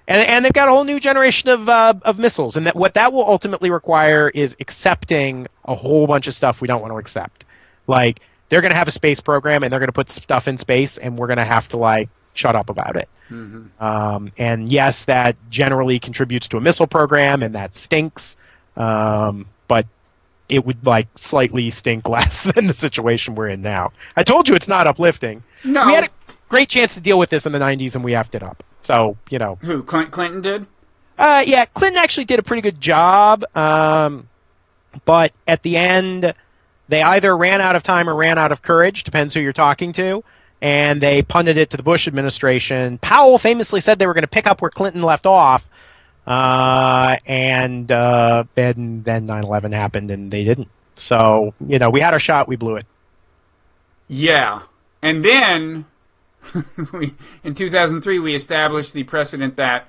And they've got a whole new generation of missiles. And what that will ultimately require is accepting a whole bunch of stuff we don't want to accept. Like, they're going to have a space program, and they're going to put stuff in space, and we're going to have to, shut up about it. Mm-hmm. And yes, that generally contributes to a missile program, and that stinks. But it would slightly stink less than the situation we're in now. I told you it's not uplifting. No. We had a great chance to deal with this in the 90s, and we effed it up. So, Who, Clinton did? Yeah, Clinton actually did a pretty good job. But at the end, they either ran out of time or ran out of courage, depends who you're talking to. And they punted it to the Bush administration. Powell famously said they were going to pick up where Clinton left off. And then 9/11 happened, and they didn't. So, we had our shot, we blew it. Yeah. And then, in 2003, we established the precedent that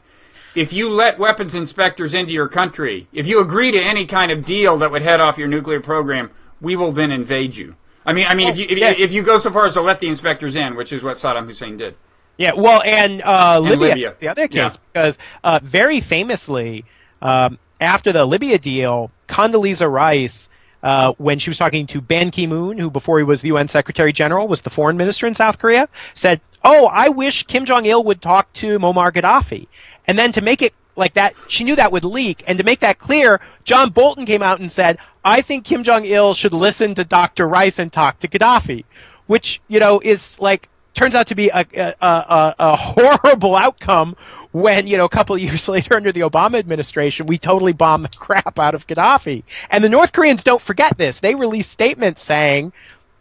if you let weapons inspectors into your country, if you agree to any kind of deal that would head off your nuclear program, we will then invade you. If you go so far as to let the inspectors in, which is what Saddam Hussein did. Yeah, well, and Libya, the other case, because very famously, after the Libya deal, Condoleezza Rice, when she was talking to Ban Ki-moon, who before he was the UN Secretary General, was the foreign minister in South Korea, said, "Oh, I wish Kim Jong-il would talk to Muammar Gaddafi." And then to make it like that, she knew that would leak. And to make that clear, John Bolton came out and said, "I think Kim Jong-il should listen to Dr. Rice and talk to Gaddafi," which, is turns out to be a horrible outcome when, a couple of years later under the Obama administration, we totally bombed the crap out of Gaddafi. And the North Koreans don't forget this. They released statements saying,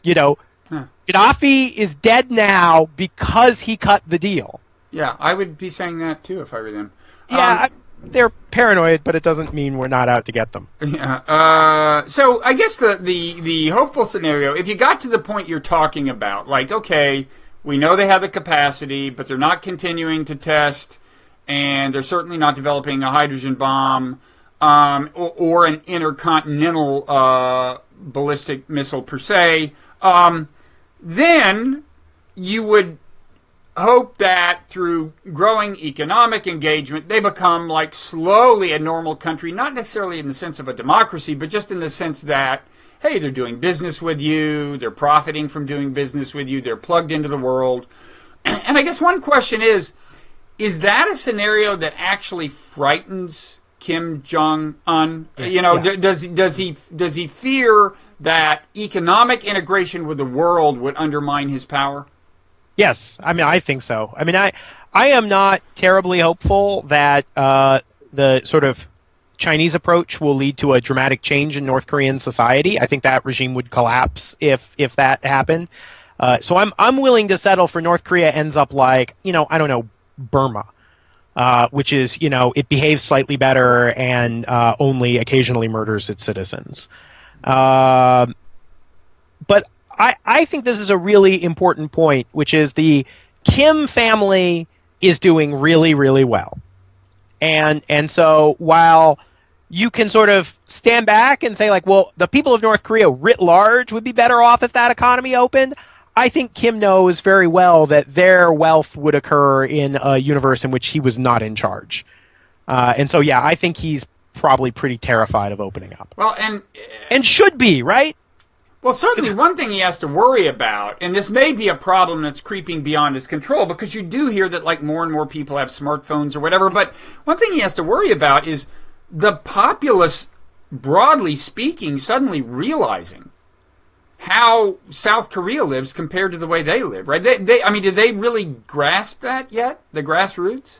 Gaddafi is dead now because he cut the deal. Yeah, I would be saying that too if I were them. Yeah, they're paranoid, but it doesn't mean we're not out to get them. Yeah. So I guess the hopeful scenario, if you got to the point you're talking about, okay, we know they have the capacity, but they're not continuing to test, and they're certainly not developing a hydrogen bomb or an intercontinental ballistic missile per se, then you would hope that through growing economic engagement, they become slowly a normal country, not necessarily in the sense of a democracy, but just in the sense that, hey, they're doing business with you, they're profiting from doing business with you, they're plugged into the world. And I guess one question is that a scenario that actually frightens Kim Jong-un? Does he fear that economic integration with the world would undermine his power? Yes, I think so. I am not terribly hopeful that the sort of Chinese approach will lead to a dramatic change in North Korean society. I think that regime would collapse if that happened. So I'm willing to settle for North Korea ends up like, I don't know, Burma, which is, it behaves slightly better and only occasionally murders its citizens. But I think this is a really important point, which is the Kim family is doing really, really well. And so while you can sort of stand back and say, well, the people of North Korea writ large would be better off if that economy opened, I think Kim knows very well that their wealth would occur in a universe in which he was not in charge. And so, yeah, I think he's probably pretty terrified of opening up. Well, and should be, right? Well, certainly one thing he has to worry about, and this may be a problem that's creeping beyond his control, because you do hear that more and more people have smartphones or whatever, but one thing he has to worry about is the populace, broadly speaking, suddenly realizing how South Korea lives compared to the way they live, right? Did they really grasp that yet, the grassroots?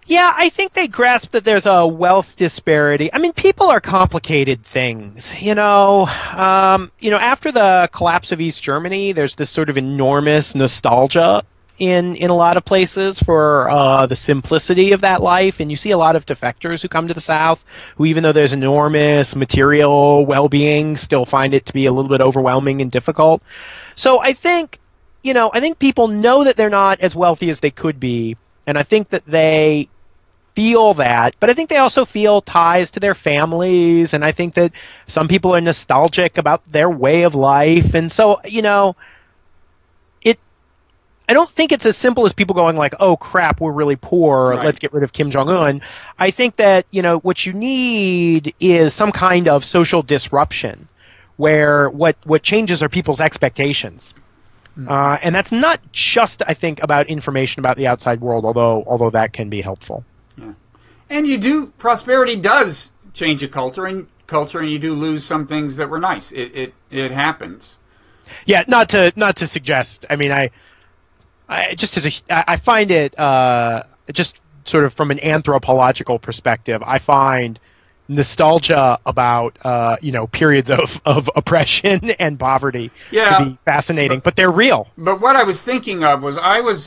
Yeah, I think they grasp that there's a wealth disparity. People are complicated things, after the collapse of East Germany, there's this sort of enormous nostalgia in a lot of places for the simplicity of that life, and you see a lot of defectors who come to the South who, even though there's enormous material well-being, still find it to be a little bit overwhelming and difficult. So I think, I think people know that they're not as wealthy as they could be, and I think that they feel that, but I think they also feel ties to their families, and I think that some people are nostalgic about their way of life, and so, I don't think it's as simple as people going like, oh crap, we're really poor, Right. let's get rid of Kim Jong-un. I think that, what you need is some kind of social disruption where what changes are people's expectations. And that's not just, I think, about information about the outside world, although that can be helpful. Yeah. And prosperity does change a culture, and you do lose some things that were nice. It happens. Yeah, not to suggest. I mean, I find it just sort of from an anthropological perspective, I find nostalgia about periods of oppression and poverty to be fascinating, but they're real. But what I was thinking of was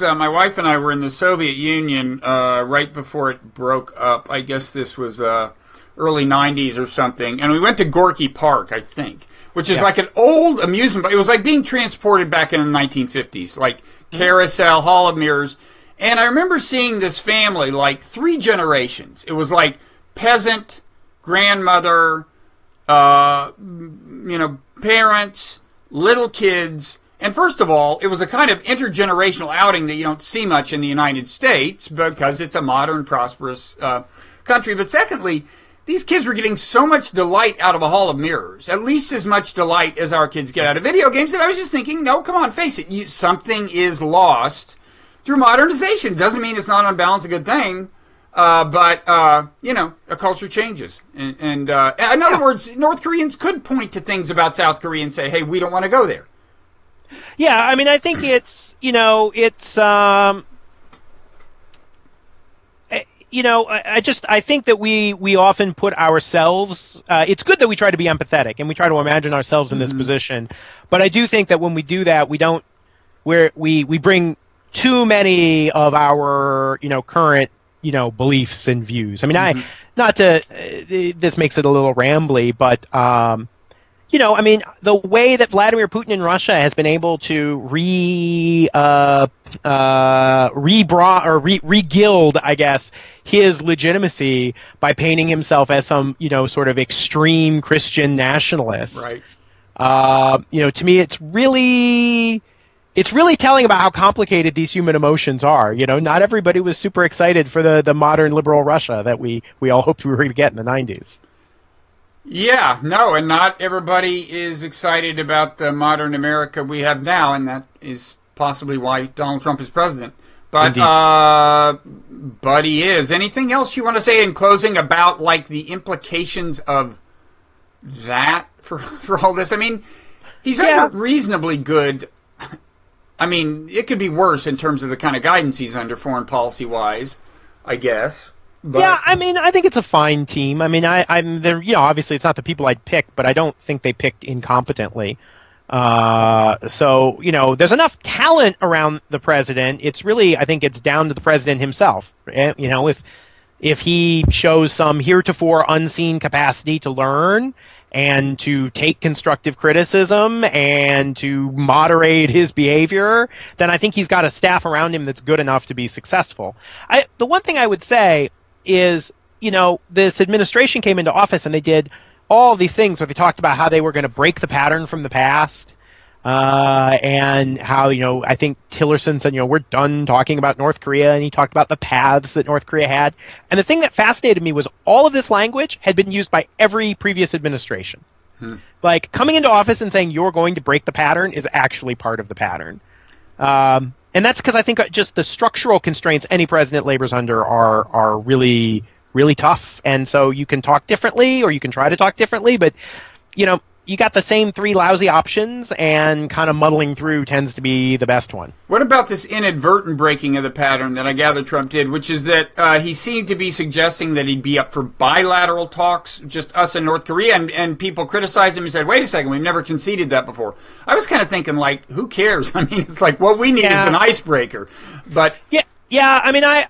my wife and I were in the Soviet Union right before it broke up. I guess this was early 90s or something, and we went to Gorky Park, I think, which is like an old amusement park. It was like being transported back in the 1950s, like carousel, hall of mirrors. And I remember seeing this family, like 3 generations. It was like peasant, grandmother, parents, little kids. And first of all, it was a kind of intergenerational outing that you don't see much in the United States because it's a modern, prosperous country. But secondly, these kids were getting so much delight out of a hall of mirrors, at least as much delight as our kids get out of video games, that I was just thinking, no, come on, face it. Something is lost through modernization. Doesn't mean it's not on balance a good thing, but a culture changes. And in other words, North Koreans could point to things about South Korea and say, hey, we don't want to go there. Yeah, I mean, I think I think that we often put ourselves, it's good that we try to be empathetic and we try to imagine ourselves in this position, but I do think that when we do that, we bring too many of our, current, beliefs and views. I mean, this makes it a little rambly, but, the way that Vladimir Putin in Russia has been able to re-gild, I guess, his legitimacy by painting himself as some, sort of extreme Christian nationalist. Right. To me, it's really telling about how complicated these human emotions are. Not everybody was super excited for the modern liberal Russia that we all hoped we were going to get in the 90s. Yeah, no, and not everybody is excited about the modern America we have now, and that is possibly why Donald Trump is president. But he is. Anything else you want to say in closing about like the implications of that for all this? I mean, he's under reasonably good. I mean, it could be worse in terms of the kind of guidance he's under foreign policy wise, I guess. But, yeah, I mean, I think it's a fine team. I mean, I'm there. Obviously, it's not the people I'd pick, but I don't think they picked incompetently. So there's enough talent around the president. It's really, I think, it's down to the president himself. If he shows some heretofore unseen capacity to learn and to take constructive criticism and to moderate his behavior, then I think he's got a staff around him that's good enough to be successful. The one thing I would say is, this administration came into office and they did all these things where they talked about how they were going to break the pattern from the past, and how, I think Tillerson said, we're done talking about North Korea, and he talked about the paths that North Korea had. And the thing that fascinated me was all of this language had been used by every previous administration. Like, coming into office and saying you're going to break the pattern is actually part of the pattern. And that's because I think just the structural constraints any president labors under are really, really tough. And so you can talk differently, or you can try to talk differently, but, you got the same three lousy options, and kind of muddling through tends to be the best one. What about this inadvertent breaking of the pattern that I gather Trump did, which is that he seemed to be suggesting that he'd be up for bilateral talks, just us and North Korea, and people criticized him and said, wait a second, we've never conceded that before. I was kind of thinking, like, who cares? I mean, it's like, what we need is an icebreaker. But yeah, I mean, I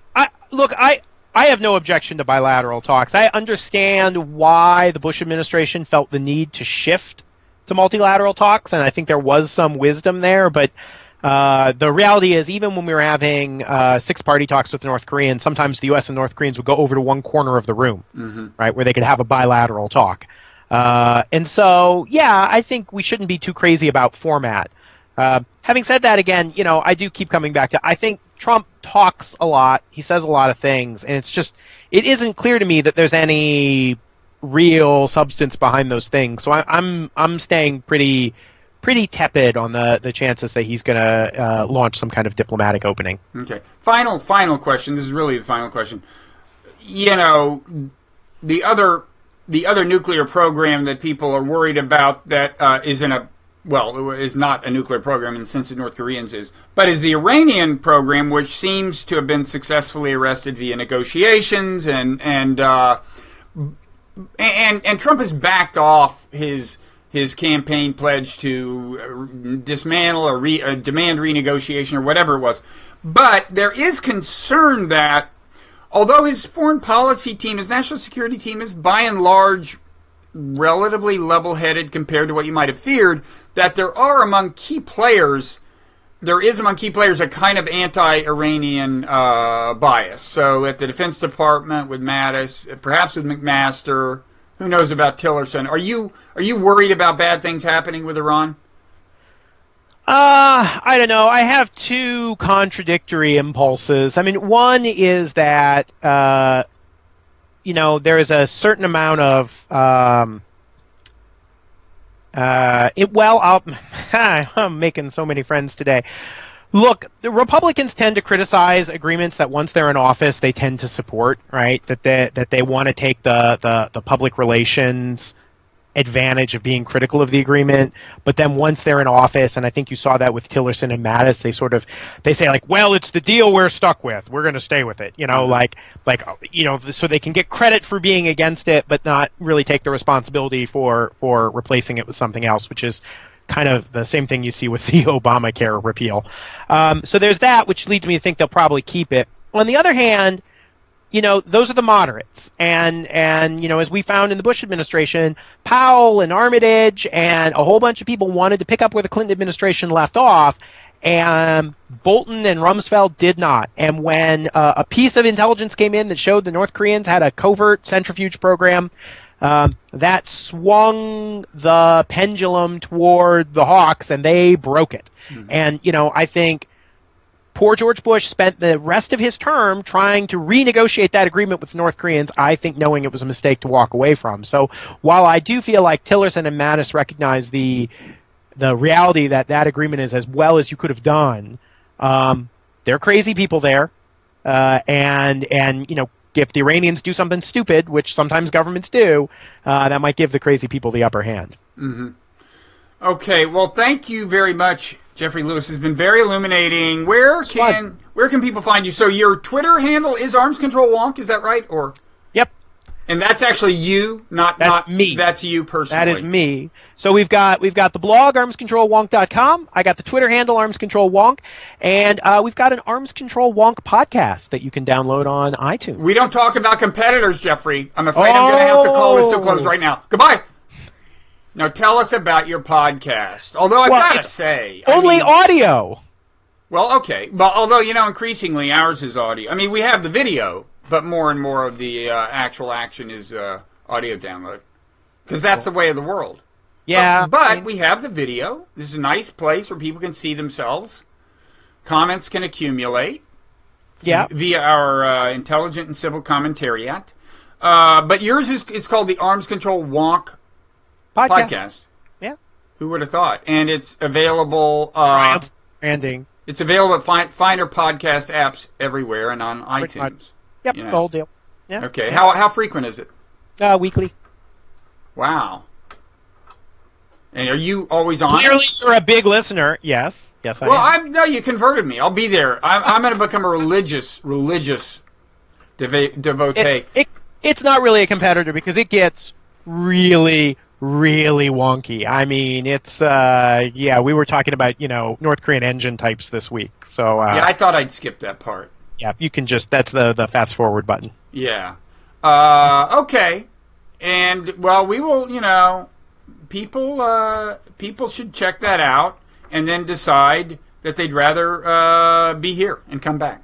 have no objection to bilateral talks. I understand why the Bush administration felt the need to shift to multilateral talks, and I think there was some wisdom there. But the reality is, even when we were having six-party talks with the North Koreans, sometimes the U.S. and North Koreans would go over to one corner of the room, right, where they could have a bilateral talk. And so, yeah, I think we shouldn't be too crazy about format. Having said that, again, I do keep coming back to, I think Trump talks a lot, he says a lot of things, and it isn't clear to me that there's any real substance behind those things. So I'm staying pretty tepid on the chances that he's going to launch some kind of diplomatic opening. Okay. Final question. This is really the final question. The other nuclear program that people are worried about that is not a nuclear program in the sense that North Koreans is, but is the Iranian program, which seems to have been successfully arrested via negotiations, and Trump has backed off his campaign pledge to dismantle or demand renegotiation or whatever it was. But there is concern that although his foreign policy team, his national security team, is by and large relatively level-headed compared to what you might have feared, that there is among key players a kind of anti-Iranian bias. So at the Defense Department with Mattis, perhaps with McMaster, who knows about Tillerson? Are you worried about bad things happening with Iran? I don't know. I have two contradictory impulses. I mean, one is that there is a certain amount of I'm making so many friends today. Look, the Republicans tend to criticize agreements that once they're in office, they tend to support, right? That they want to take the public relations advantage of being critical of the agreement, but then once they're in office, and I think you saw that with Tillerson and Mattis, they say like, well, it's the deal we're stuck with, we're going to stay with it, so they can get credit for being against it, but not really take the responsibility for replacing it with something else, which is kind of the same thing you see with the Obamacare repeal. So there's that, which leads me to think they'll probably keep it. On the other hand, those are the moderates. And as we found in the Bush administration, Powell and Armitage and a whole bunch of people wanted to pick up where the Clinton administration left off, and Bolton and Rumsfeld did not. And when a piece of intelligence came in that showed the North Koreans had a covert centrifuge program, that swung the pendulum toward the Hawks, and they broke it. And, I think poor George Bush spent the rest of his term trying to renegotiate that agreement with the North Koreans, I think knowing it was a mistake to walk away from. So while I do feel like Tillerson and Mattis recognize the reality that agreement is as well as you could have done, they're crazy people there. And if the Iranians do something stupid, which sometimes governments do, that might give the crazy people the upper hand. Mm-hmm. Okay, well, thank you very much, Jeffrey Lewis. Has been very illuminating. Where can people find you? So your Twitter handle is Arms Control Wonk, is that right? Or yep. And that's actually you, not me. That's you personally. That is me. So we've got the blog armscontrolwonk.com. I got the Twitter handle Arms Control Wonk, and we've got an Arms Control Wonk podcast that you can download on iTunes. We don't talk about competitors, Jeffrey. I'm afraid I'm going to have to call this to a close right now. Goodbye. Now tell us about your podcast. Although I've got to say, only audio. Well, okay. But although increasingly ours is audio. I mean, we have the video, but more and more of the actual action is audio download, because that's the way of the world. Yeah. But we have the video. This is a nice place where people can see themselves. Comments can accumulate. Yeah. Via our intelligent and civil commentariat. But yours it's called the Arms Control Wonk podcast. Yeah. Who would have thought? And it's available. Branding. It's available at finer podcast apps everywhere and on iTunes. Yep, the whole deal. Yeah. Okay. How frequent is it? Weekly. Wow. And are you always on? Clearly, you're a big listener. Yes, yes, I Well, am. no, you converted me. I'll be there. I'm going to become a religious devotee. It's not really a competitor because it gets really, really wonky. I mean, it's we were talking about North Korean engine types this week. So Yeah, I thought I'd skip that part. yeah, you can that's the fast forward button. Yeah. Okay. And well, we will. People should check that out and then decide that they'd rather be here and come back.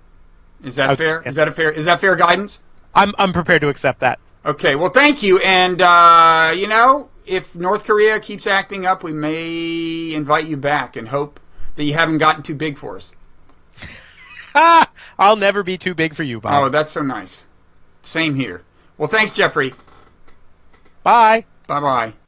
Is that fair? Is that fair guidance? I'm prepared to accept that. Okay. Well, thank you. And if North Korea keeps acting up, we may invite you back and hope that you haven't gotten too big for us. I'll never be too big for you, Bob. Oh, that's so nice. Same here. Well, thanks, Jeffrey. Bye. Bye-bye.